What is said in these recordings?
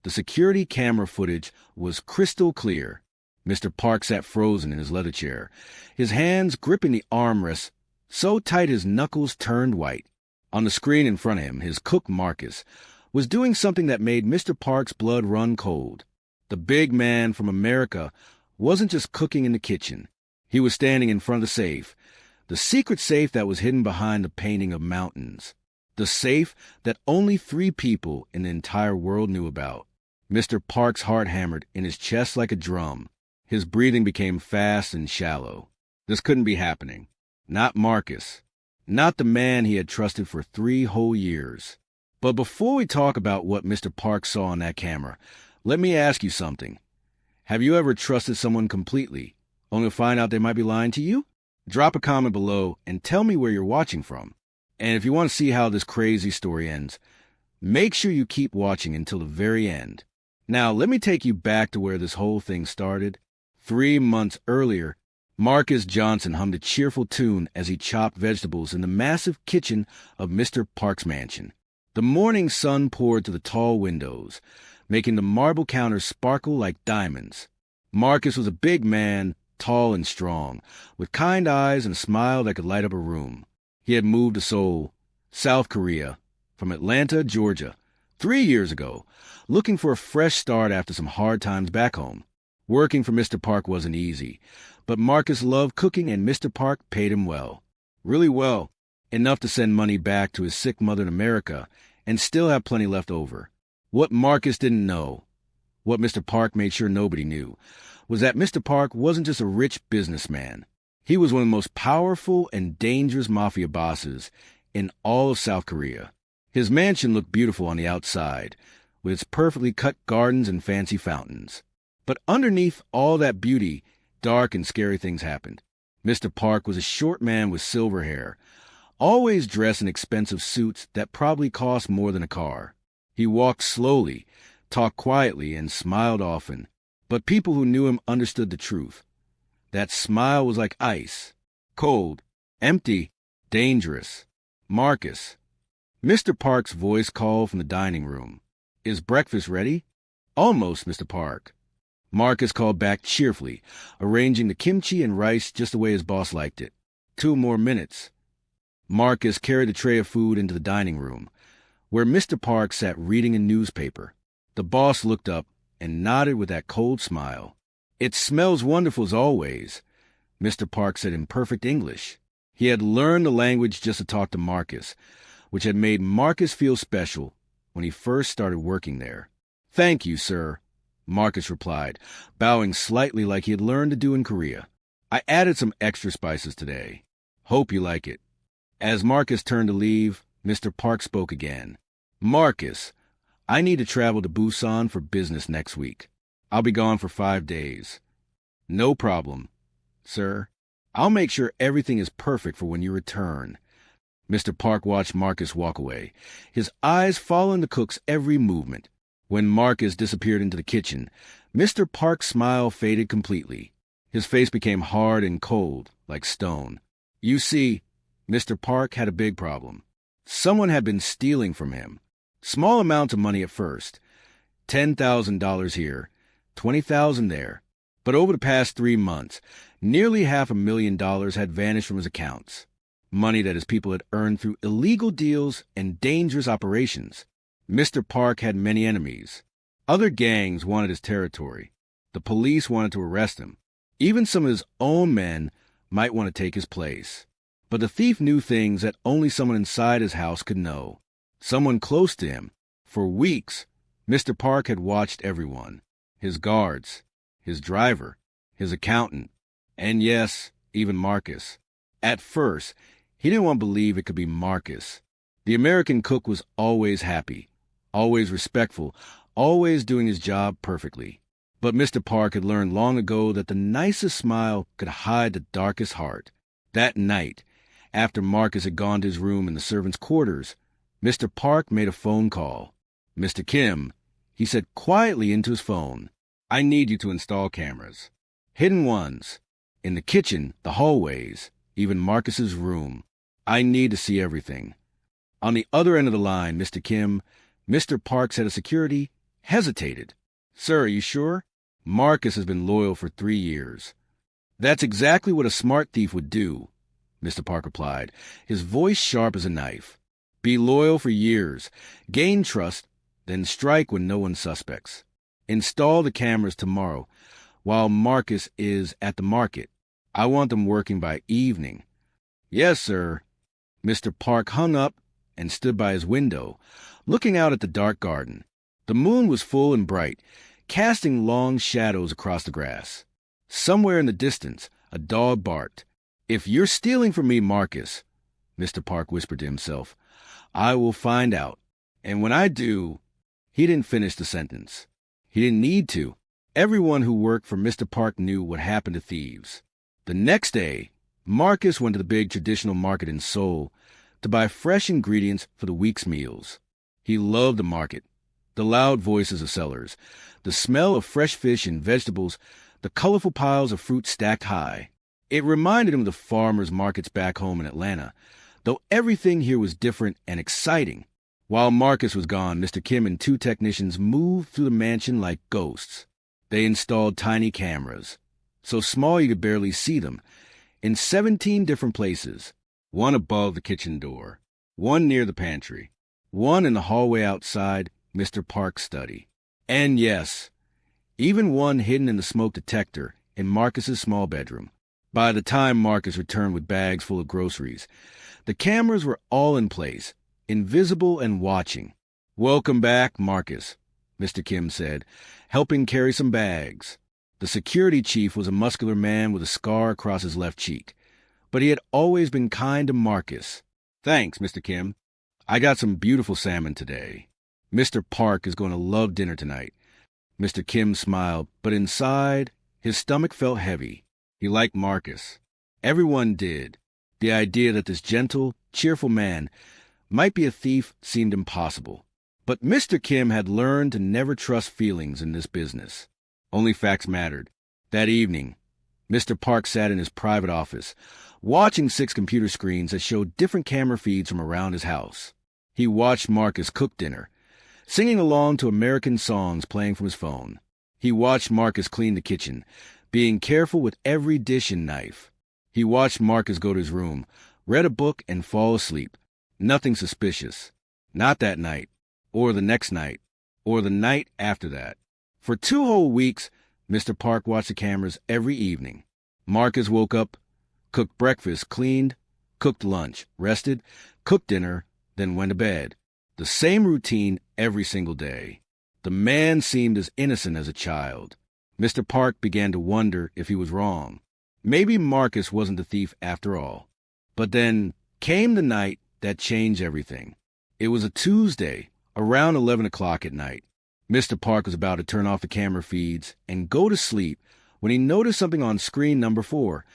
The security camera footage was crystal clear. Mr. Park sat frozen in his leather chair, his hands gripping the armrests so tight his knuckles turned white. On the screen in front of him, his cook Marcus was doing something that made Mr. Park's blood run cold. The big man from America wasn't just cooking in the kitchen. He was standing in front of the safe, the secret safe that was hidden behind the painting of mountains, the safe that only 3 people in the entire world knew about. Mr. Park's heart hammered in his chest like a drum. His breathing became fast and shallow. This couldn't be happening. Not Marcus. Not the man he had trusted for 3 whole years. But before we talk about what Mr. Park saw on that camera, let me ask you something. Have you ever trusted someone completely, only to find out they might be lying to you? Drop a comment below and tell me where you're watching from. And if you want to see how this crazy story ends, make sure you keep watching until the very end. Now, let me take you back to where this whole thing started. 3 months earlier, Marcus Johnson hummed a cheerful tune as he chopped vegetables in the massive kitchen of Mr. Park's mansion. The morning sun poured through the tall windows, making the marble counters sparkle like diamonds. Marcus was a big man, tall and strong, with kind eyes and a smile that could light up a room. He had moved to Seoul, South Korea, from Atlanta, Georgia, 3 years ago, looking for a fresh start after some hard times back home. Working for Mr. Park wasn't easy, but Marcus loved cooking and Mr. Park paid him well. Really well, enough to send money back to his sick mother in America and still have plenty left over. What Marcus didn't know, what Mr. Park made sure nobody knew, was that Mr. Park wasn't just a rich businessman. He was one of the most powerful and dangerous mafia bosses in all of South Korea. His mansion looked beautiful on the outside, with its perfectly cut gardens and fancy fountains. But underneath all that beauty, dark and scary things happened. Mr. Park was a short man with silver hair, always dressed in expensive suits that probably cost more than a car. He walked slowly, talked quietly, and smiled often. But people who knew him understood the truth. That smile was like ice. Cold, empty, dangerous. Marcus. Mr. Park's voice called from the dining room. Is breakfast ready? Almost, Mr. Park. Marcus called back cheerfully, arranging the kimchi and rice just the way his boss liked it. 2 more minutes. Marcus carried the tray of food into the dining room, where Mr. Park sat reading a newspaper. The boss looked up and nodded with that cold smile. It smells wonderful as always, Mr. Park said in perfect English. He had learned the language just to talk to Marcus, which had made Marcus feel special when he first started working there. Thank you, sir, Marcus replied, bowing slightly like he had learned to do in Korea. I added some extra spices today. Hope you like it. As Marcus turned to leave, Mr. Park spoke again. Marcus, I need to travel to Busan for business next week. I'll be gone for 5 days. No problem, sir. I'll make sure everything is perfect for when you return. Mr. Park watched Marcus walk away, his eyes following the cook's every movement. When Marcus disappeared into the kitchen, Mr. Park's smile faded completely. His face became hard and cold, like stone. You see, Mr. Park had a big problem. Someone had been stealing from him. Small amounts of money at first. $10,000 here, $20,000 there. But over the past 3 months, nearly $500,000 had vanished from his accounts. Money that his people had earned through illegal deals and dangerous operations. Mr. Park had many enemies. Other gangs wanted his territory. The police wanted to arrest him. Even some of his own men might want to take his place. But the thief knew things that only someone inside his house could know. Someone close to him. For weeks, Mr. Park had watched everyone. His guards, his driver, his accountant, and yes, even Marcus. At first, he didn't want to believe it could be Marcus. The American cook was always happy, always respectful, always doing his job perfectly. But Mr. Park had learned long ago that the nicest smile could hide the darkest heart. That night, after Marcus had gone to his room in the servants' quarters, Mr. Park made a phone call. Mr. Kim, he said quietly into his phone, I need you to install cameras. Hidden ones. In the kitchen, the hallways, even Marcus's room. I need to see everything. On the other end of the line, Mr. Kim, Mr. Park's head of security, hesitated. Sir, are you sure? Marcus has been loyal for 3 years. That's exactly what a smart thief would do, Mr. Park replied, his voice sharp as a knife. Be loyal for years, gain trust, then strike when no one suspects. Install the cameras tomorrow, while Marcus is at the market. I want them working by evening. Yes, sir. Mr. Park hung up and stood by his window, looking out at the dark garden. The moon was full and bright, casting long shadows across the grass. Somewhere in the distance, a dog barked. If you're stealing from me, Marcus, Mr. Park whispered to himself, I will find out. And when I do... He didn't finish the sentence. He didn't need to. Everyone who worked for Mr. Park knew what happened to thieves. The next day, Marcus went to the big traditional market in Seoul to buy fresh ingredients for the week's meals. He loved the market, the loud voices of sellers, the smell of fresh fish and vegetables, the colorful piles of fruit stacked high. It reminded him of the farmers' markets back home in Atlanta, though everything here was different and exciting. While Marcus was gone, Mr. Kim and 2 technicians moved through the mansion like ghosts. They installed tiny cameras, so small you could barely see them, in 17 different places. One above the kitchen door, one near the pantry, one in the hallway outside Mr. Park's study. And yes, even one hidden in the smoke detector in Marcus's small bedroom. By the time Marcus returned with bags full of groceries, the cameras were all in place, invisible and watching. Welcome back, Marcus, Mr. Kim said, helping carry some bags. The security chief was a muscular man with a scar across his left cheek, but he had always been kind to Marcus. Thanks, Mr. Kim. I got some beautiful salmon today. Mr. Park is going to love dinner tonight. Mr. Kim smiled, but inside, his stomach felt heavy. He liked Marcus. Everyone did. The idea that this gentle, cheerful man might be a thief seemed impossible. But Mr. Kim had learned to never trust feelings in this business. Only facts mattered. That evening, Mr. Park sat in his private office, watching 6 computer screens that showed different camera feeds from around his house. He watched Marcus cook dinner, singing along to American songs playing from his phone. He watched Marcus clean the kitchen, being careful with every dish and knife. He watched Marcus go to his room, read a book, and fall asleep. Nothing suspicious. Not that night, or the next night, or the night after that. For 2 whole weeks, Mr. Park watched the cameras every evening. Marcus woke up, cooked breakfast, cleaned, cooked lunch, rested, cooked dinner, then went to bed. The same routine every single day. The man seemed as innocent as a child. Mr. Park began to wonder if he was wrong. Maybe Marcus wasn't the thief after all. But then came the night that changed everything. It was a Tuesday, around 11 o'clock at night. Mr. Park was about to turn off the camera feeds and go to sleep when he noticed something on screen number 4,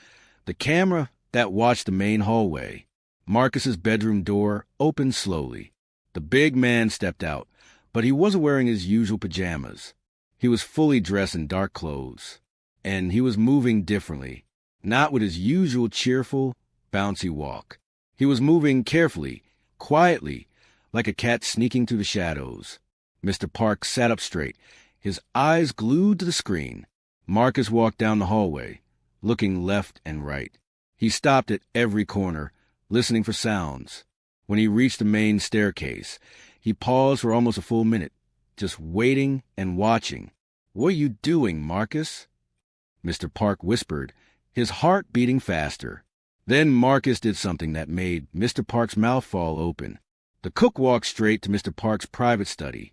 the camera that watched the main hallway. Marcus's bedroom door opened slowly. The big man stepped out, but he wasn't wearing his usual pajamas. He was fully dressed in dark clothes, and he was moving differently, not with his usual cheerful, bouncy walk. He was moving carefully, quietly, like a cat sneaking through the shadows. Mr. Park sat up straight, his eyes glued to the screen. Marcus walked down the hallway, looking left and right. He stopped at every corner, listening for sounds. When he reached the main staircase, he paused for almost a full minute, just waiting and watching. "What are you doing, Marcus?" Mr. Park whispered, his heart beating faster. Then Marcus did something that made Mr. Park's mouth fall open. The cook walked straight to Mr. Park's private study,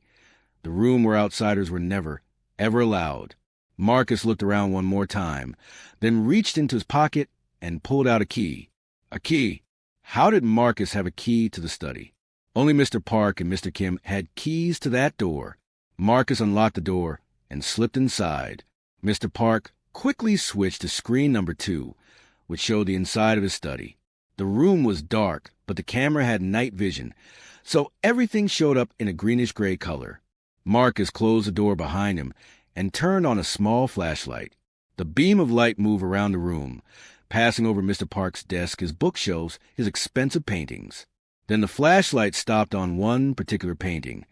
the room where outsiders were never, ever allowed. Marcus looked around one more time, then reached into his pocket and pulled out a key. A key. How did Marcus have a key to the study? Only Mr. Park and Mr. Kim had keys to that door. Marcus unlocked the door and slipped inside. Mr. Park quickly switched to screen number 2, which showed the inside of his study. The room was dark, but the camera had night vision, so everything showed up in a greenish-gray color. Marcus closed the door behind him and turned on a small flashlight. The beam of light moved around the room, passing over Mr. Park's desk, his bookshelves, his expensive paintings. Then the flashlight stopped on one particular painting,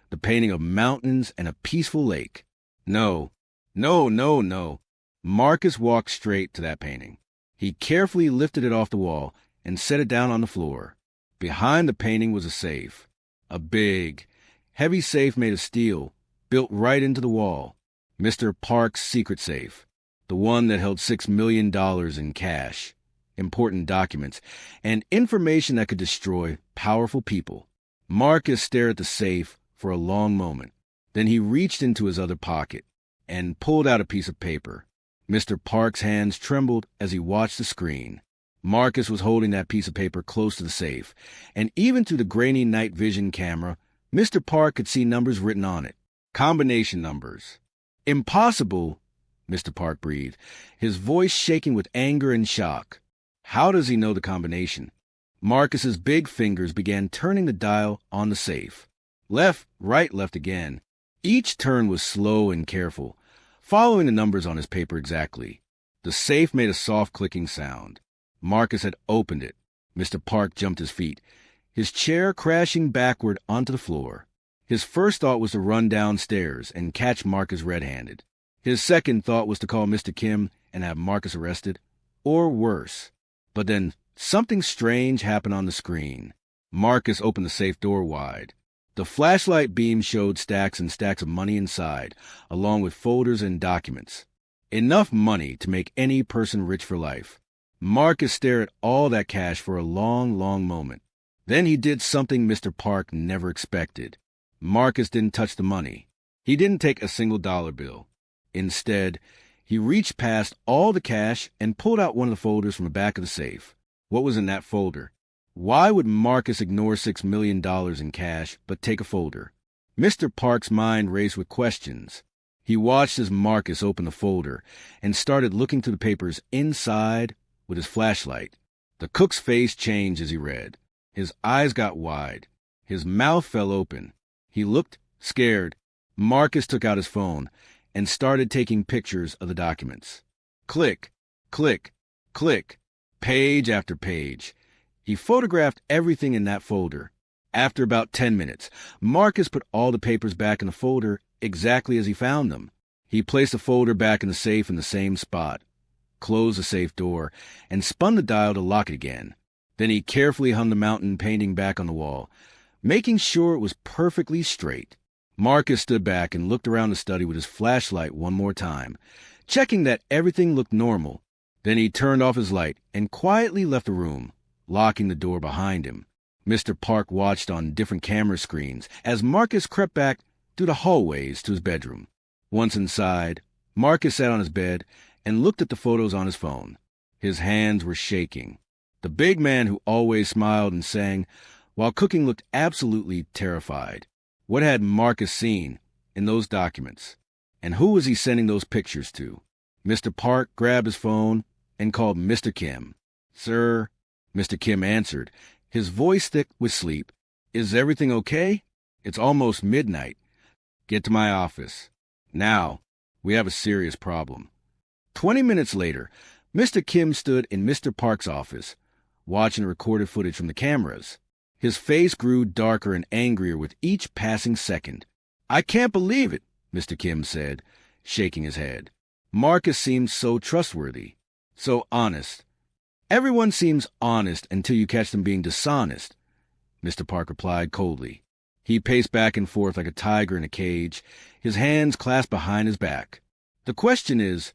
the painting of mountains and a peaceful lake. No, no, no, no. Marcus walked straight to that painting. He carefully lifted it off the wall and set it down on the floor. Behind the painting was a safe. A big, heavy safe made of steel, built right into the wall. Mr. Park's secret safe. The one that held $6 million in cash, important documents, and information that could destroy powerful people. Marcus stared at the safe for a long moment. Then he reached into his other pocket and pulled out a piece of paper. Mr. Park's hands trembled as he watched the screen. Marcus was holding that piece of paper close to the safe, and even through the grainy night vision camera, Mr. Park could see numbers written on it. Combination numbers. Impossible, Mr. Park breathed, his voice shaking with anger and shock. How does he know the combination? Marcus's big fingers began turning the dial on the safe. Left, right, left again. Each turn was slow and careful, following the numbers on his paper exactly. The safe made a soft clicking sound. Marcus had opened it. Mr. Park jumped to his feet, his chair crashing backward onto the floor. His first thought was to run downstairs and catch Marcus red-handed. His second thought was to call Mr. Kim and have Marcus arrested, or worse. But then something strange happened on the screen. Marcus opened the safe door wide. The flashlight beam showed stacks and stacks of money inside, along with folders and documents. Enough money to make any person rich for life. Marcus stared at all that cash for a long, long moment. Then he did something Mr. Park never expected. Marcus didn't touch the money. He didn't take a single dollar bill. Instead, he reached past all the cash and pulled out one of the folders from the back of the safe. What was in that folder? Why would Marcus ignore $6 million in cash but take a folder? Mr. Park's mind raced with questions. He watched as Marcus opened the folder and started looking through the papers inside with his flashlight. The cook's face changed as he read. His eyes got wide. His mouth fell open. He looked scared. Marcus took out his phone and started taking pictures of the documents. Click, click, click, page after page. He photographed everything in that folder. After about 10 minutes, Marcus put all the papers back in the folder exactly as he found them. He placed the folder back in the safe in the same spot, closed the safe door, and spun the dial to lock it again. Then he carefully hung the mountain painting back on the wall, making sure it was perfectly straight. Marcus stood back and looked around the study with his flashlight one more time, checking that everything looked normal. Then he turned off his light and quietly left the room, locking the door behind him. Mr. Park watched on different camera screens as Marcus crept back through the hallways to his bedroom. Once inside, Marcus sat on his bed and looked at the photos on his phone. His hands were shaking. The big man who always smiled and sang while cooking looked absolutely terrified. What had Marcus seen in those documents? And who was he sending those pictures to? Mr. Park grabbed his phone and called Mr. Kim. "Sir," Mr. Kim answered, his voice thick with sleep. "Is everything okay? It's almost midnight. Get to my office. Now, we have a serious problem." 20 minutes later, Mr. Kim stood in Mr. Park's office, watching the recorded footage from the cameras. His face grew darker and angrier with each passing second. "I can't believe it," Mr. Kim said, shaking his head. Marcus seemed so trustworthy, so honest. "Everyone seems honest until you catch them being dishonest," Mr. Park replied coldly. He paced back and forth like a tiger in a cage, his hands clasped behind his back. "The question is,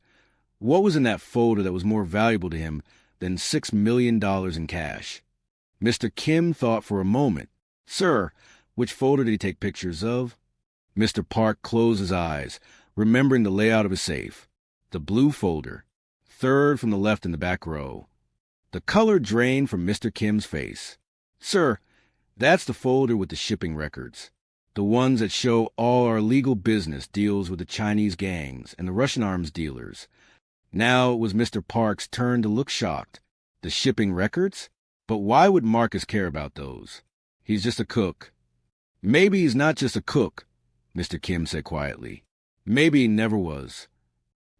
what was in that folder that was more valuable to him than $6 million in cash?" Mr. Kim thought for a moment. "Sir, which folder did he take pictures of?" Mr. Park closed his eyes, remembering the layout of his safe. The blue folder, third from the left in the back row. The color drained from Mr. Kim's face. "Sir, that's the folder with the shipping records. The ones that show all our legal business deals with the Chinese gangs and the Russian arms dealers." Now it was Mr. Park's turn to look shocked. The shipping records? But why would Marcus care about those? He's just a cook. "Maybe he's not just a cook," Mr. Kim said quietly. "Maybe he never was."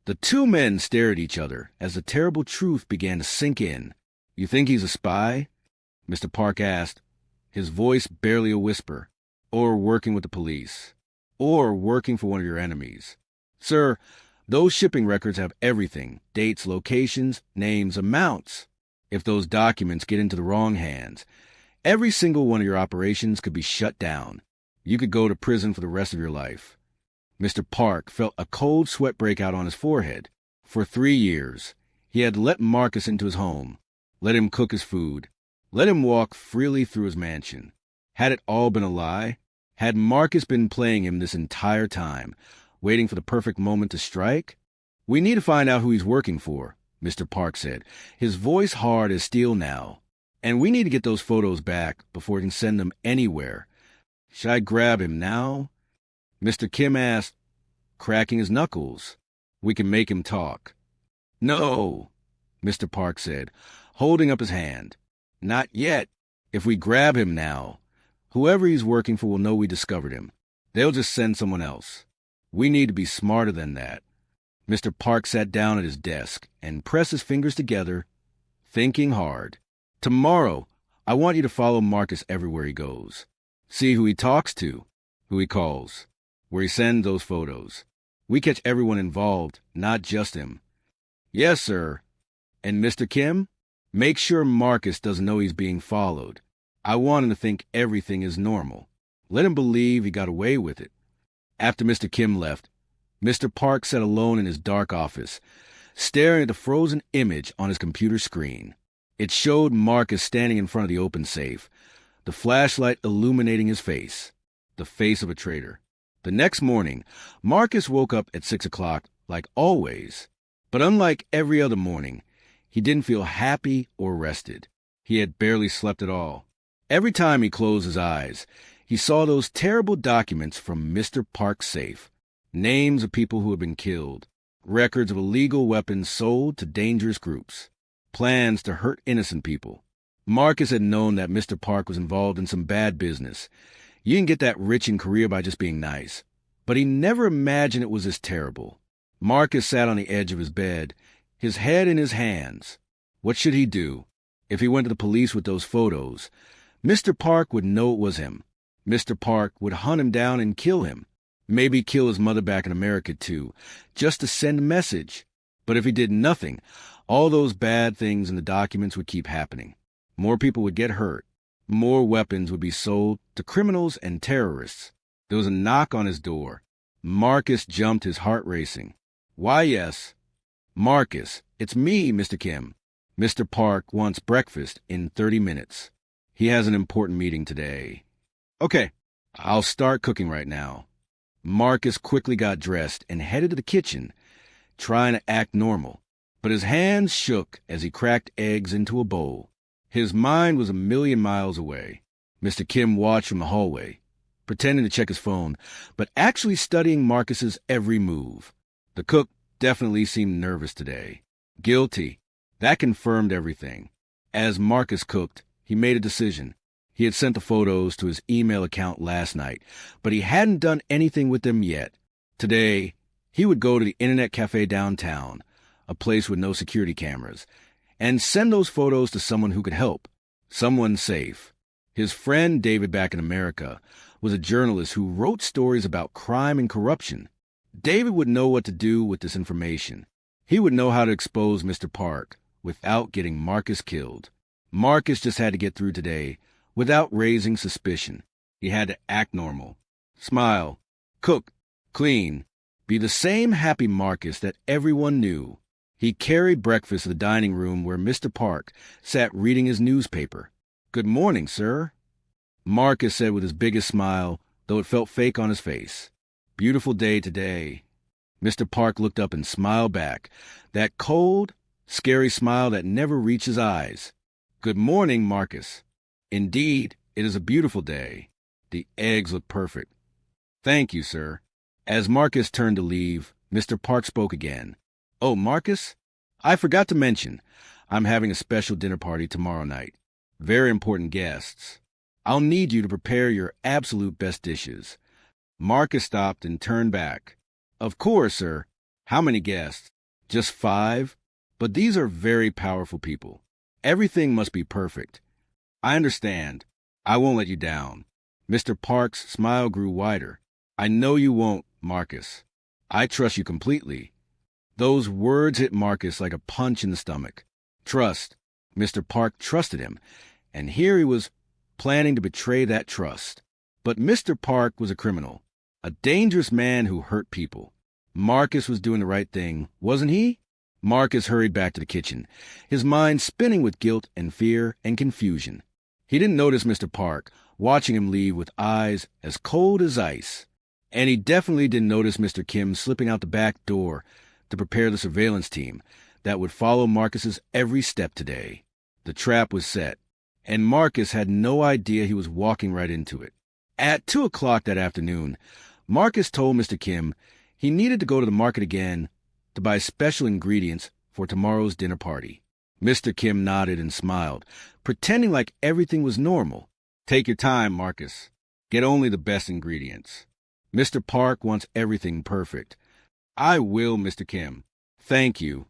The two men stared at each other as the terrible truth began to sink in. "You think he's a spy?" Mr. Park asked, his voice barely a whisper. or working with the police, or working for one of your enemies. Sir, those shipping records have everything: dates, locations, names, amounts. If those documents get into the wrong hands, every single one of your operations could be shut down. You could go to prison for the rest of your life. Mr. Park felt a cold sweat break out on his forehead. For 3 years, he had let Marcus into his home, let him cook his food, let him walk freely through his mansion. Had it all been a lie? Had Marcus been playing him this entire time, waiting for the perfect moment to strike? We need to find out who he's working for, Mr. Park said, his voice hard as steel now. And we need to get those photos back before we can send them anywhere. Should I grab him now? Mr. Kim asked, cracking his knuckles. We can make him talk. No, Mr. Park said, holding up his hand. Not yet. If we grab him now, whoever he's working for will know we discovered him. They'll just send someone else. We need to be smarter than that. Mr. Park sat down at his desk and pressed his fingers together, thinking hard. Tomorrow, I want you to follow Marcus everywhere he goes. See who he talks to, who he calls, where he sends those photos. We catch everyone involved, not just him. Yes, sir. And Mr. Kim, make sure Marcus doesn't know he's being followed. I want him to think everything is normal. Let him believe he got away with it. After Mr. Kim left, Mr. Park sat alone in his dark office, staring at the frozen image on his computer screen. It showed Marcus standing in front of the open safe, the flashlight illuminating his face, the face of a traitor. The next morning, Marcus woke up at 6 o'clock, like always. But unlike every other morning, he didn't feel happy or rested. He had barely slept at all. Every time he closed his eyes, he saw those terrible documents from Mr. Park's safe. Names of people who had been killed, records of illegal weapons sold to dangerous groups, plans to hurt innocent people. Marcus had known that Mr. Park was involved in some bad business. You didn't get that rich in Korea by just being nice. But he never imagined it was this terrible. Marcus sat on the edge of his bed, his head in his hands. What should he do? If he went to the police with those photos, Mr. Park would know it was him. Mr. Park would hunt him down and kill him. Maybe kill his mother back in America, too, just to send a message. But if he did nothing, all those bad things in the documents would keep happening. More people would get hurt. More weapons would be sold to criminals and terrorists. There was a knock on his door. Marcus jumped, his heart racing. Why, yes. Marcus, it's me, Mr. Kim. Mr. Park wants breakfast in 30 minutes. He has an important meeting today. Okay, I'll start cooking right now. Marcus quickly got dressed and headed to the kitchen, trying to act normal. But his hands shook as he cracked eggs into a bowl. His mind was a million miles away. Mr. Kim watched from the hallway, pretending to check his phone, but actually studying Marcus's every move. The cook definitely seemed nervous today. Guilty. That confirmed everything. As Marcus cooked, he made a decision. He had sent the photos to his email account last night, but he hadn't done anything with them yet. Today, he would go to the internet cafe downtown, a place with no security cameras, and send those photos to someone who could help, someone safe. His friend David back in America was a journalist who wrote stories about crime and corruption. David would know what to do with this information. He would know how to expose Mr. Park without getting Marcus killed. Marcus just had to get through today without raising suspicion. He had to act normal. Smile. Cook. Clean. Be the same happy Marcus that everyone knew. He carried breakfast to the dining room where Mr. Park sat reading his newspaper. Good morning, sir. Marcus said with his biggest smile, though it felt fake on his face. Beautiful day today. Mr. Park looked up and smiled back, that cold, scary smile that never reached his eyes. Good morning, Marcus. Indeed, it is a beautiful day. The eggs look perfect. Thank you, sir. As Marcus turned to leave, Mr. Park spoke again. Oh, Marcus, I forgot to mention, I'm having a special dinner party tomorrow night. Very important guests. I'll need you to prepare your absolute best dishes. Marcus stopped and turned back. Of course, sir. How many guests? Just 5? But these are very powerful people. Everything must be perfect. I understand. I won't let you down. Mr. Park's smile grew wider. I know you won't, Marcus. I trust you completely. Those words hit Marcus like a punch in the stomach. Trust. Mr. Park trusted him, and here he was planning to betray that trust. But Mr. Park was a criminal, a dangerous man who hurt people. Marcus was doing the right thing, wasn't he? Marcus hurried back to the kitchen, his mind spinning with guilt and fear and confusion. He didn't notice Mr. Park, watching him leave with eyes as cold as ice. And he definitely didn't notice Mr. Kim slipping out the back door to prepare the surveillance team that would follow Marcus's every step today. The trap was set, and Marcus had no idea he was walking right into it. At 2 o'clock that afternoon, Marcus told Mr. Kim he needed to go to the market again to buy special ingredients for tomorrow's dinner party. Mr. Kim nodded and smiled, pretending like everything was normal. Take your time, Marcus. Get only the best ingredients. Mr. Park wants everything perfect. I will, Mr. Kim. Thank you.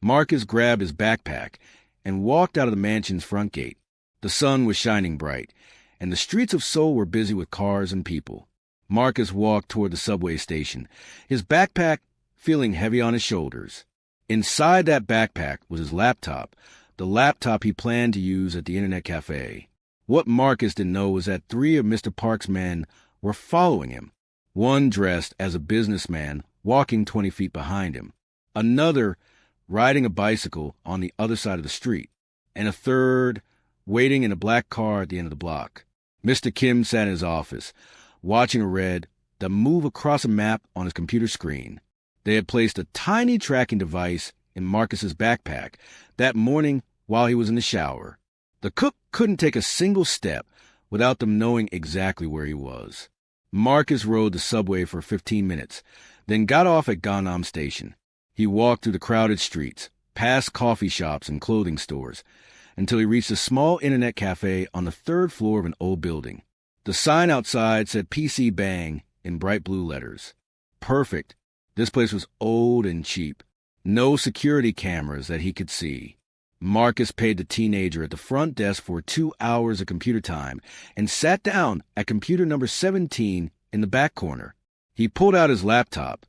Marcus grabbed his backpack and walked out of the mansion's front gate. The sun was shining bright, and the streets of Seoul were busy with cars and people. Marcus walked toward the subway station, his backpack feeling heavy on his shoulders. Inside that backpack was his laptop, the laptop he planned to use at the internet cafe. What Marcus didn't know was that 3 of Mr. Park's men were following him. One dressed as a businessman, walking 20 feet behind him. Another riding a bicycle on the other side of the street. And a third waiting in a black car at the end of the block. Mr. Kim sat in his office, watching a red that moved across a map on his computer screen. They had placed a tiny tracking device in Marcus's backpack that morning while he was in the shower. The cook couldn't take a single step without them knowing exactly where he was. Marcus rode the subway for 15 minutes, then got off at Gangnam Station. He walked through the crowded streets, past coffee shops and clothing stores, until he reached a small internet cafe on the 3rd floor of an old building. The sign outside said PC Bang in bright blue letters. Perfect. This place was old and cheap. No security cameras that he could see. Marcus paid the teenager at the front desk for 2 hours of computer time and sat down at computer number 17 in the back corner. He pulled out his laptop,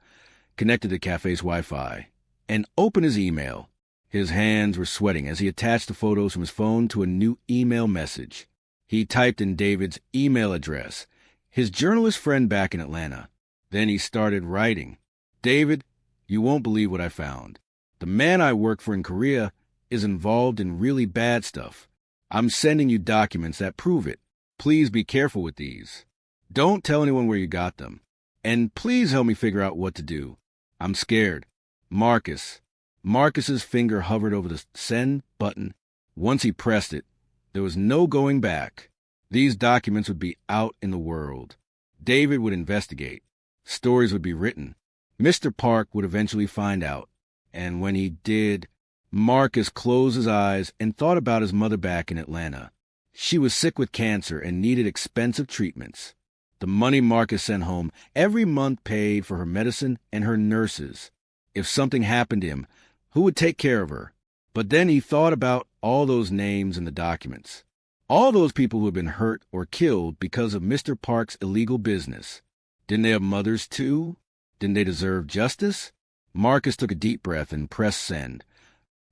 connected to the cafe's Wi-Fi, and opened his email. His hands were sweating as he attached the photos from his phone to a new email message. He typed in David's email address, his journalist friend back in Atlanta. Then he started writing. David, you won't believe what I found. The man I work for in Korea is involved in really bad stuff. I'm sending you documents that prove it. Please be careful with these. Don't tell anyone where you got them. And please help me figure out what to do. I'm scared. Marcus. Marcus's finger hovered over the send button. Once he pressed it, there was no going back. These documents would be out in the world. David would investigate. Stories would be written. Mr. Park would eventually find out. And when he did, Marcus closed his eyes and thought about his mother back in Atlanta. She was sick with cancer and needed expensive treatments. The money Marcus sent home every month paid for her medicine and her nurses. If something happened to him, who would take care of her? But then he thought about all those names in the documents. All those people who had been hurt or killed because of Mr. Park's illegal business. Didn't they have mothers too? Didn't they deserve justice? Marcus took a deep breath and pressed send.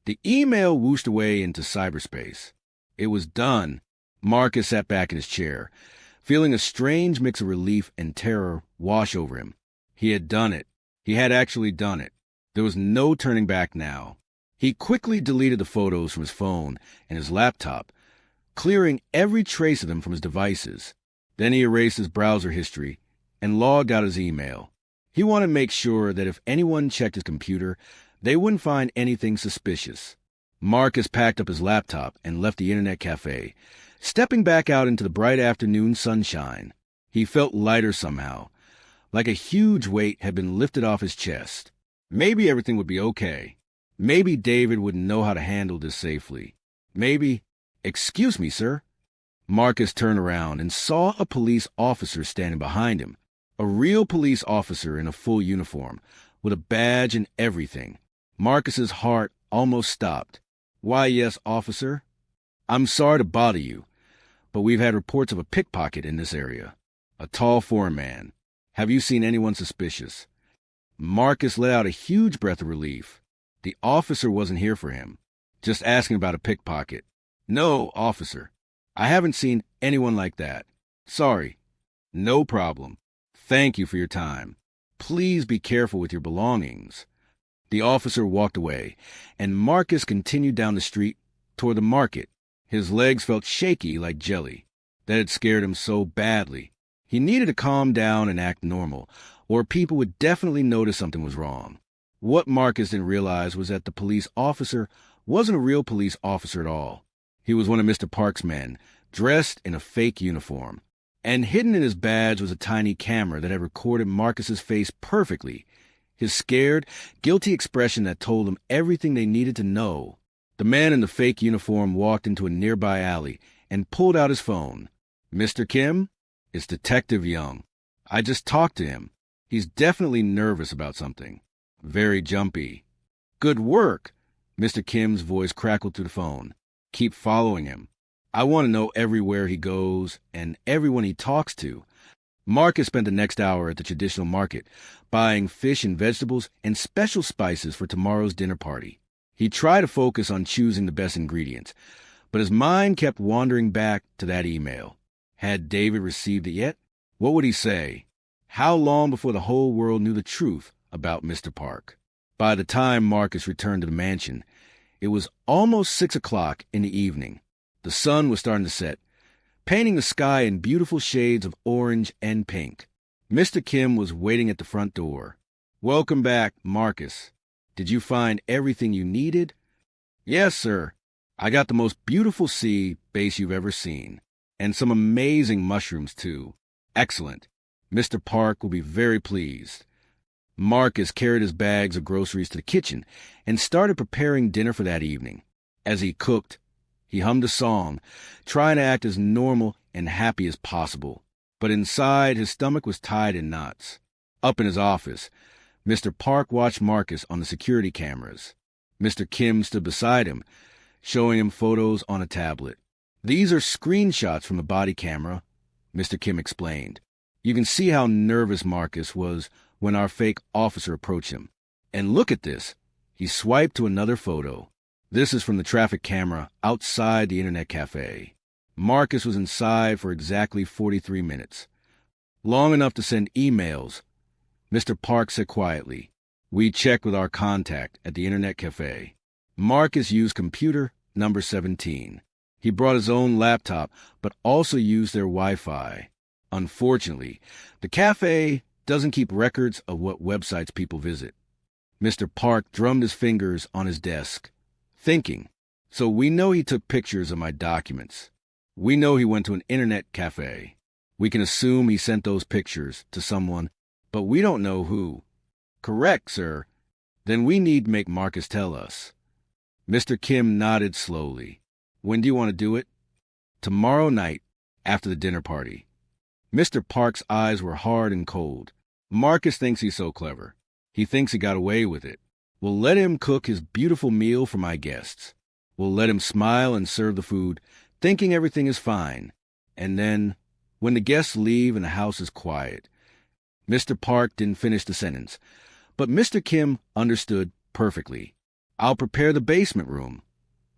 The email whooshed away into cyberspace. It was done. Marcus sat back in his chair, feeling a strange mix of relief and terror wash over him. He had done it. He had actually done it. There was no turning back now. He quickly deleted the photos from his phone and his laptop, clearing every trace of them from his devices. Then he erased his browser history and logged out his email. He wanted to make sure that if anyone checked his computer, they wouldn't find anything suspicious. Marcus packed up his laptop and left the internet cafe, stepping back out into the bright afternoon sunshine. He felt lighter somehow, like a huge weight had been lifted off his chest. Maybe everything would be okay. Maybe David would know how to handle this safely. Maybe... Excuse me, sir. Marcus turned around and saw a police officer standing behind him. A real police officer in a full uniform, with a badge and everything. Marcus's heart almost stopped. Why, yes, officer. I'm sorry to bother you, but we've had reports of a pickpocket in this area. A tall foreign man. Have you seen anyone suspicious?" Marcus let out a huge breath of relief. The officer wasn't here for him. Just asking about a pickpocket. "No, officer. I haven't seen anyone like that. Sorry." "No problem. Thank you for your time. Please be careful with your belongings." The officer walked away, and Marcus continued down the street toward the market. His legs felt shaky like jelly. That had scared him so badly. He needed to calm down and act normal, or people would definitely notice something was wrong. What Marcus didn't realize was that the police officer wasn't a real police officer at all. He was one of Mr. Park's men, dressed in a fake uniform. And hidden in his badge was a tiny camera that had recorded Marcus's face perfectly, his scared, guilty expression that told them everything they needed to know. The man in the fake uniform walked into a nearby alley and pulled out his phone. "Mr. Kim? It's Detective Young. I just talked to him. He's definitely nervous about something. Very jumpy." "Good work!" Mr. Kim's voice crackled through the phone. "Keep following him. I want to know everywhere he goes and everyone he talks to." Marcus spent the next hour at the traditional market, buying fish and vegetables and special spices for tomorrow's dinner party. He tried to focus on choosing the best ingredients, but his mind kept wandering back to that email. Had David received it yet? What would he say? How long before the whole world knew the truth about Mr. Park? By the time Marcus returned to the mansion, it was almost 6 o'clock in the evening. The sun was starting to set, painting the sky in beautiful shades of orange and pink. Mr. Kim was waiting at the front door. "Welcome back, Marcus. Did you find everything you needed?" "Yes, sir. I got the most beautiful sea base you've ever seen, and some amazing mushrooms, too. Excellent. Mr. Park will be very pleased." Marcus carried his bags of groceries to the kitchen and started preparing dinner for that evening. As he cooked, he hummed a song, trying to act as normal and happy as possible. But inside, his stomach was tied in knots. Up in his office, Mr. Park watched Marcus on the security cameras. Mr. Kim stood beside him, showing him photos on a tablet. "These are screenshots from the body camera," Mr. Kim explained. "You can see how nervous Marcus was when our fake officer approached him. And look at this." He swiped to another photo. This is from the traffic camera outside the internet cafe. Marcus was inside for exactly 43 minutes. Long enough to send emails. Mr. Park said quietly, "We checked with our contact at the internet cafe. Marcus used computer number 17. He brought his own laptop, but also used their Wi-Fi. Unfortunately, the cafe doesn't keep records of what websites people visit." Mr. Park drummed his fingers on his desk, thinking. "So we know he took pictures of my documents. We know he went to an internet cafe. We can assume he sent those pictures to someone, but we don't know who." "Correct, sir. Then we need to make Marcus tell us." Mr. Kim nodded slowly. "When do you want to do it?" "Tomorrow night, after the dinner party." Mr. Park's eyes were hard and cold. "Marcus thinks he's so clever. He thinks he got away with it. We'll let him cook his beautiful meal for my guests. We'll let him smile and serve the food, thinking everything is fine. And then, when the guests leave and the house is quiet." Mr. Park didn't finish the sentence, but Mr. Kim understood perfectly. "I'll prepare the basement room,"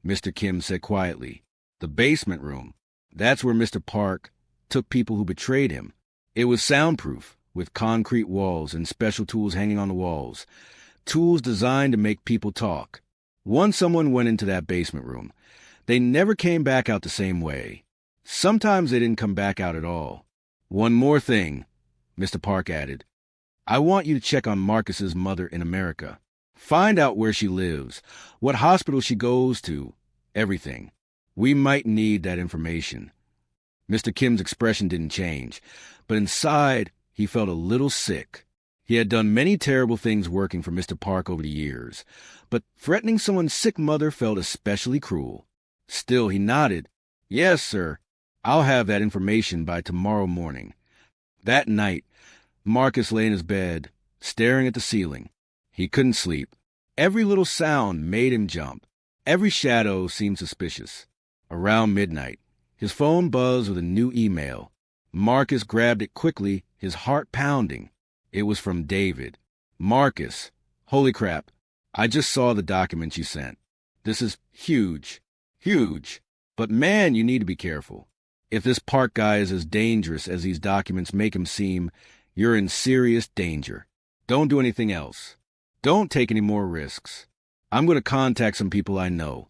Mr. Kim said quietly. The basement room. That's where Mr. Park took people who betrayed him. It was soundproof, with concrete walls and special tools hanging on the walls. Tools designed to make people talk. Once someone went into that basement room, they never came back out the same way. Sometimes they didn't come back out at all. "One more thing," Mr. Park added. "I want you to check on Marcus's mother in America. Find out where she lives, what hospital she goes to, everything. We might need that information." Mr. Kim's expression didn't change, but inside he felt a little sick. He had done many terrible things working for Mr. Park over the years, but threatening someone's sick mother felt especially cruel. Still, he nodded. "Yes, sir. I'll have that information by tomorrow morning." That night, Marcus lay in his bed, staring at the ceiling. He couldn't sleep. Every little sound made him jump. Every shadow seemed suspicious. Around midnight, His phone buzzed with a new email. Marcus grabbed it quickly, his heart pounding. It was from David. Marcus, holy crap. I just saw the documents you sent. This is huge. Huge. But man, you need to be careful. If this Park guy is as dangerous as these documents make him seem, you're in serious danger. Don't do anything else. Don't take any more risks. I'm going to contact some people I know,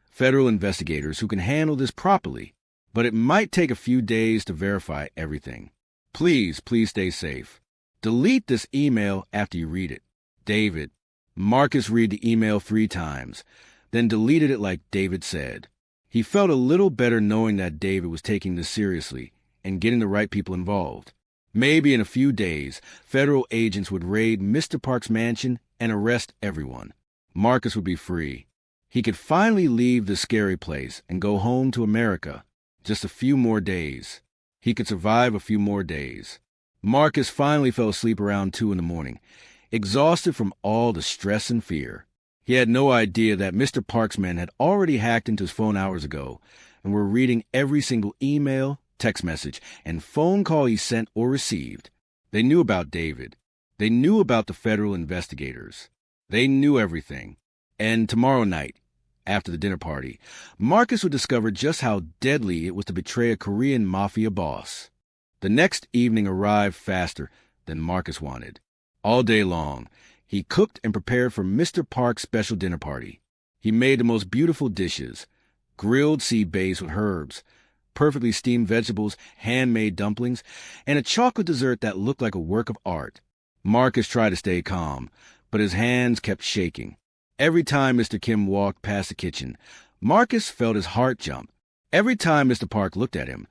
federal investigators who can handle this properly, but it might take a few days to verify everything. Please stay safe. Delete this email after you read it. David. Marcus read the email 3 times, then deleted it like David said. He felt a little better knowing that David was taking this seriously and getting the right people involved. Maybe in a few days, federal agents would raid Mr. Park's mansion and arrest everyone. Marcus would be free. He could finally leave this scary place and go home to America. Just a few more days. He could survive a few more days. Marcus finally fell asleep around 2 in the morning, exhausted from all the stress and fear. He had no idea that Mr. Park's men had already hacked into his phone hours ago and were reading every single email, text message, and phone call he sent or received. They knew about David. They knew about the federal investigators. They knew everything. And tomorrow night, after the dinner party, Marcus would discover just how deadly it was to betray a Korean Mafia boss. The next evening arrived faster than Marcus wanted. All day long, he cooked and prepared for Mr. Park's special dinner party. He made the most beautiful dishes, grilled sea bass with herbs, perfectly steamed vegetables, handmade dumplings, and a chocolate dessert that looked like a work of art. Marcus tried to stay calm, but his hands kept shaking. Every time Mr. Kim walked past the kitchen, Marcus felt his heart jump. Every time Mr. Park looked at him,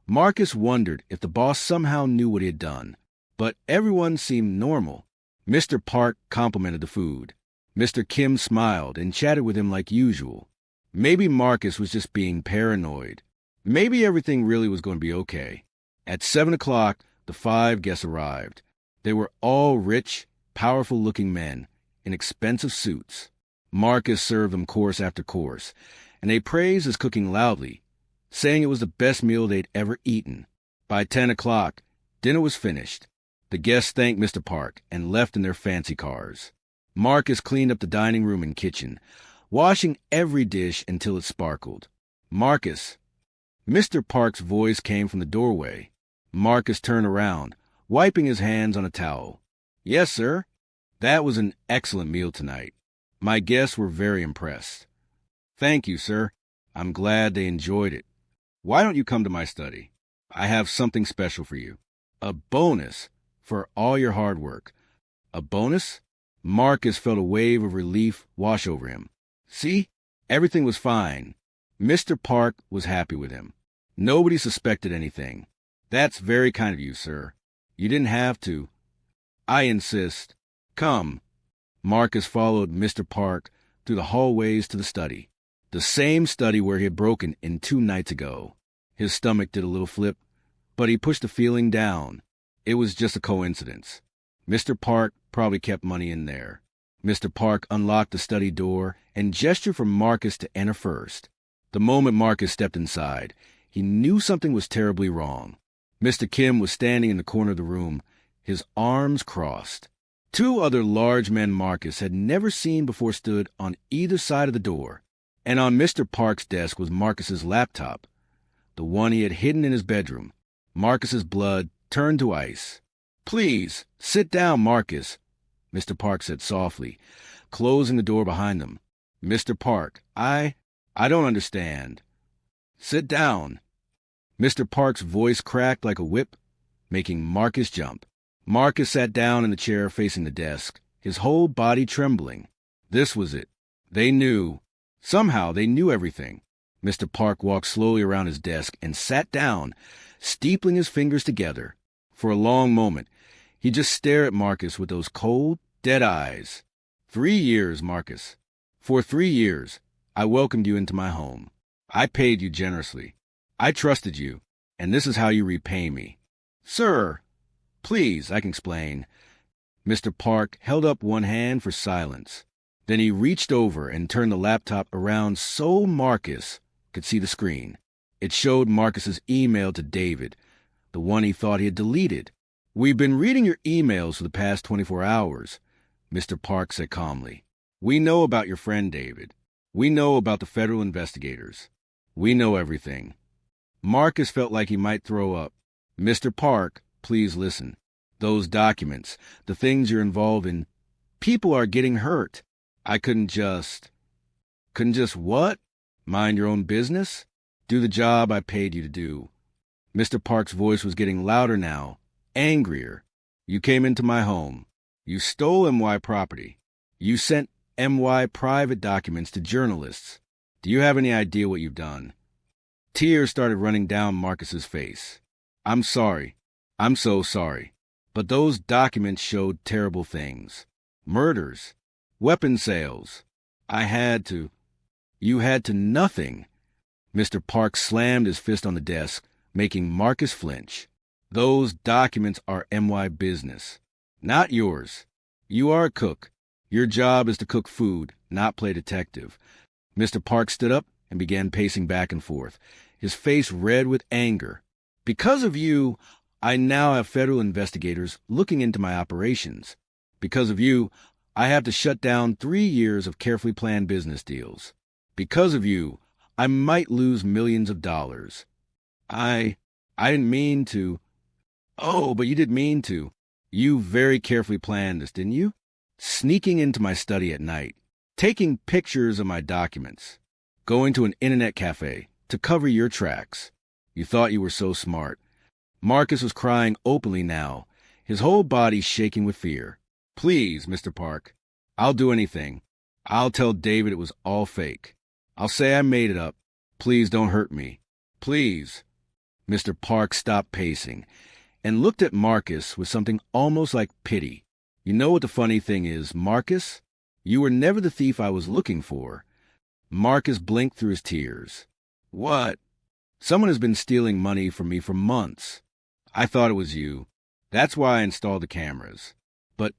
Marcus wondered if the boss somehow knew what he had done. But everyone seemed normal. Mr. Park complimented the food. Mr. Kim smiled and chatted with him like usual. Maybe Marcus was just being paranoid. Maybe everything really was going to be okay. At 7 o'clock, the 5 guests arrived. They were all rich, powerful-looking men in expensive suits. Marcus served them course after course, and they praised his cooking loudly, saying it was the best meal they'd ever eaten. By 10 o'clock, dinner was finished. The guests thanked Mr. Park and left in their fancy cars. Marcus cleaned up the dining room and kitchen, washing every dish until it sparkled. Marcus. Mr. Park's voice came from the doorway. Marcus turned around, wiping his hands on a towel. Yes, sir. That was an excellent meal tonight. My guests were very impressed. Thank you, sir. I'm glad they enjoyed it. Why don't you come to my study? I have something special for you. A bonus for all your hard work. A bonus? Marcus felt a wave of relief wash over him. See? Everything was fine. Mr. Park was happy with him. Nobody suspected anything. That's very kind of you, sir. You didn't have to. I insist. Come. Marcus followed Mr. Park through the hallways to the study. The same study where he had broken in 2 nights ago. His stomach did a little flip, but he pushed the feeling down. It was just a coincidence. Mr. Park probably kept money in there. Mr. Park unlocked the study door and gestured for Marcus to enter first. The moment Marcus stepped inside, he knew something was terribly wrong. Mr. Kim was standing in the corner of the room, his arms crossed. 2 other large men Marcus had never seen before stood on either side of the door, and on Mr. Park's desk was Marcus's laptop, the one he had hidden in his bedroom. Marcus's blood turned to ice. Please, sit down, Marcus, Mr. Park said softly, closing the door behind them. Mr. Park, I don't understand. Sit down. Mr. Park's voice cracked like a whip, making Marcus jump. Marcus sat down in the chair facing the desk, his whole body trembling. This was it. They knew. Somehow they knew everything. Mr. Park walked slowly around his desk and sat down, steepling his fingers together. For a long moment, he just stared at Marcus with those cold, dead eyes. 3 years, Marcus. For 3 years, I welcomed you into my home. I paid you generously. I trusted you, and this is how you repay me. Sir, please, I can explain. Mr. Park held up one hand for silence. Then he reached over and turned the laptop around so Marcus could see the screen. It showed Marcus's email to David, the one he thought he had deleted. "We've been reading your emails for the past 24 hours, Mr. Park said calmly. "We know about your friend, David. We know about the federal investigators. We know everything." Marcus felt like he might throw up. "Mr. Park, please listen. Those documents, the things you're involved in, people are getting hurt. I couldn't just what? Mind your own business? Do the job I paid you to do." Mr. Park's voice was getting louder now, angrier. "You came into my home. You stole MY property. You sent MY private documents to journalists. Do you have any idea what you've done?" Tears started running down Marcus's face. "I'm sorry. I'm so sorry. But those documents showed terrible things. Murders. Weapon sales. I had to. You had to nothing." Mr. Park slammed his fist on the desk, making Marcus flinch. "Those documents are MY business. Not yours. You are a cook. Your job is to cook food, not play detective." Mr. Park stood up and began pacing back and forth, his face red with anger. "Because of you, I now have federal investigators looking into my operations. Because of you, I have to shut down 3 years of carefully planned business deals. Because of you, I might lose millions of dollars. I didn't mean to." "Oh, but you did mean to. You very carefully planned this, didn't you? Sneaking into my study at night, taking pictures of my documents, going to an internet cafe to cover your tracks. You thought you were so smart." Marcus was crying openly now, his whole body shaking with fear. "Please, Mr. Park, I'll do anything. I'll tell David it was all fake. I'll say I made it up. Please don't hurt me. Please." Mr. Park stopped pacing and looked at Marcus with something almost like pity. "You know what the funny thing is, Marcus? You were never the thief I was looking for." Marcus blinked through his tears. "What?" "Someone has been stealing money from me for months. I thought it was you. That's why I installed the cameras. But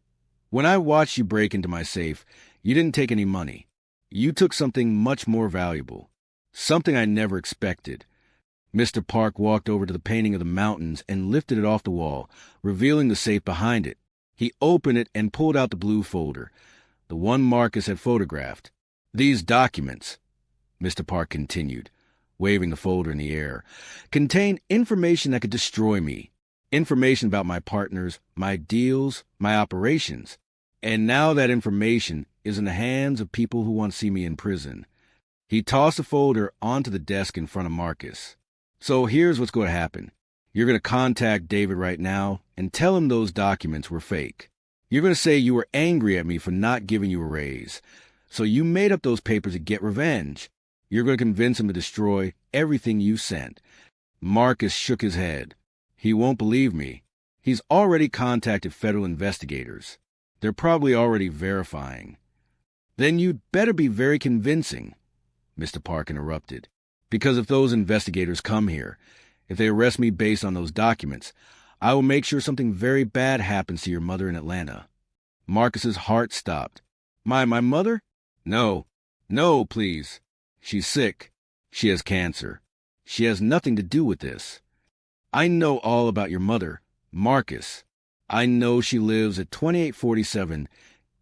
when I watched you break into my safe, you didn't take any money. You took something much more valuable. Something I never expected." Mr. Park walked over to the painting of the mountains and lifted it off the wall, revealing the safe behind it. He opened it and pulled out the blue folder, the one Marcus had photographed. "These documents," Mr. Park continued, waving the folder in the air, "contain information that could destroy me. Information about my partners, my deals, my operations. And now that information is in the hands of people who want to see me in prison." He tossed the folder onto the desk in front of Marcus. "So here's what's going to happen. You're going to contact David right now and tell him those documents were fake. You're going to say you were angry at me for not giving you a raise. So you made up those papers to get revenge. You're going to convince him to destroy everything you sent." Marcus shook his head. "He won't believe me. He's already contacted federal investigators. They're probably already verifying." "Then you'd better be very convincing," Mr. Park interrupted. "Because if those investigators come here, if they arrest me based on those documents, I will make sure something very bad happens to your mother in Atlanta." Marcus's heart stopped. My mother? No, please. She's sick. She has cancer. She has nothing to do with this. I know all about your mother, Marcus. I know she lives at 2847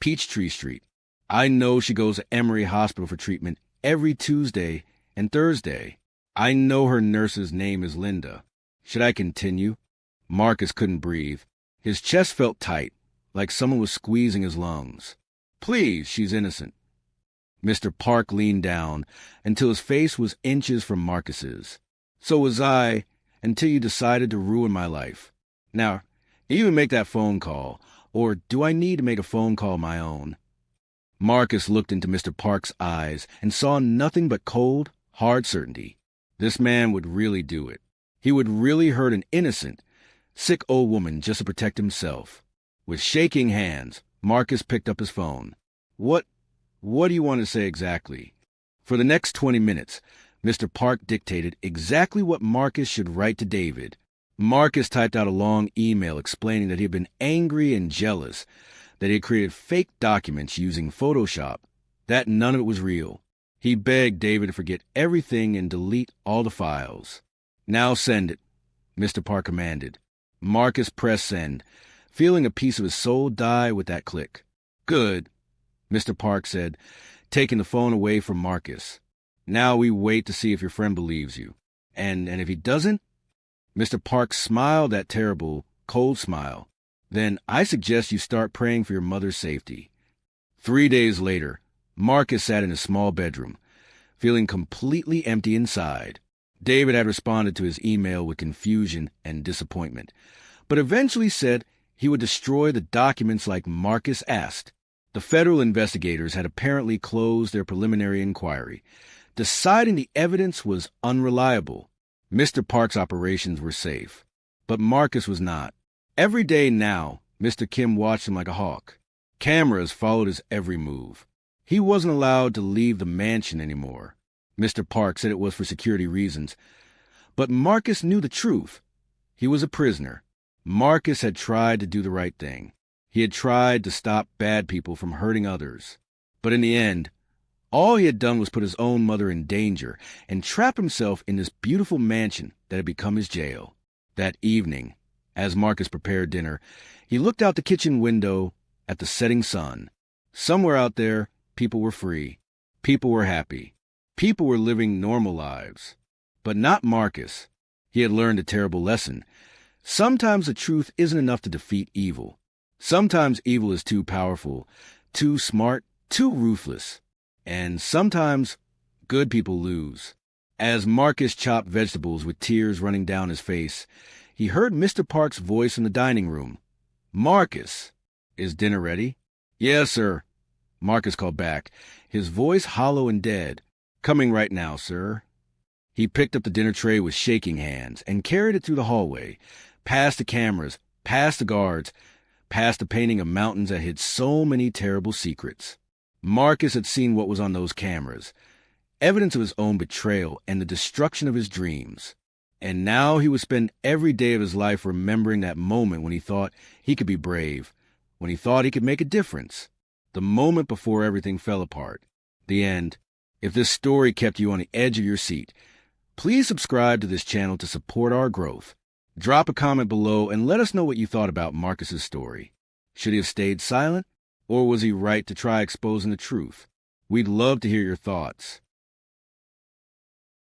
Peachtree Street. I know she goes to Emory Hospital for treatment every Tuesday and Thursday. I know her nurse's name is Linda. Should I continue? Marcus couldn't breathe. His chest felt tight, like someone was squeezing his lungs. Please, she's innocent. Mr. Park leaned down until his face was inches from Marcus's. So was I, until you decided to ruin my life. Now, even make that phone call, or do I need to make a phone call of my own? Marcus looked into Mr. Park's eyes and saw nothing but cold, hard certainty. This man would really do it. He would really hurt an innocent, sick old woman just to protect himself. With shaking hands, Marcus picked up his phone. What do you want to say exactly? For the next 20 minutes, Mr. Park dictated exactly what Marcus should write to David. Marcus typed out a long email explaining that he had been angry and jealous, that he had created fake documents using Photoshop, that none of it was real. He begged David to forget everything and delete all the files. "Now send it," Mr. Park commanded. Marcus pressed send, feeling a piece of his soul die with that click. "Good," Mr. Park said, taking the phone away from Marcus. "Now we wait to see if your friend believes you. And if he doesn't?" Mr. Park smiled that terrible, cold smile. "Then I suggest you start praying for your mother's safety." 3 days later, Marcus sat in his small bedroom, feeling completely empty inside. David had responded to his email with confusion and disappointment, but eventually said he would destroy the documents like Marcus asked. The federal investigators had apparently closed their preliminary inquiry, deciding the evidence was unreliable. Mr. Park's operations were safe, but Marcus was not. Every day now, Mr. Kim watched him like a hawk. Cameras followed his every move. He wasn't allowed to leave the mansion anymore. Mr. Park said it was for security reasons, but Marcus knew the truth. He was a prisoner. Marcus had tried to do the right thing. He had tried to stop bad people from hurting others. But in the end, all he had done was put his own mother in danger and trap himself in this beautiful mansion that had become his jail. That evening, as Marcus prepared dinner, he looked out the kitchen window at the setting sun. Somewhere out there, people were free. People were happy. People were living normal lives. But not Marcus. He had learned a terrible lesson. Sometimes the truth isn't enough to defeat evil. Sometimes evil is too powerful, too smart, too ruthless. And sometimes good people lose. As Marcus chopped vegetables with tears running down his face, he heard Mr. Park's voice in the dining room. "Marcus, is dinner ready?" "Yes, sir," Marcus called back, his voice hollow and dead. "Coming right now, sir." He picked up the dinner tray with shaking hands and carried it through the hallway, past the cameras, past the guards, past the painting of mountains that hid so many terrible secrets. Marcus had seen what was on those cameras, evidence of his own betrayal and the destruction of his dreams. And now he would spend every day of his life remembering that moment when he thought he could be brave, when he thought he could make a difference. The moment before everything fell apart. The end. If this story kept you on the edge of your seat, please subscribe to this channel to support our growth. Drop a comment below and let us know what you thought about Marcus's story. Should he have stayed silent, or was he right to try exposing the truth? We'd love to hear your thoughts.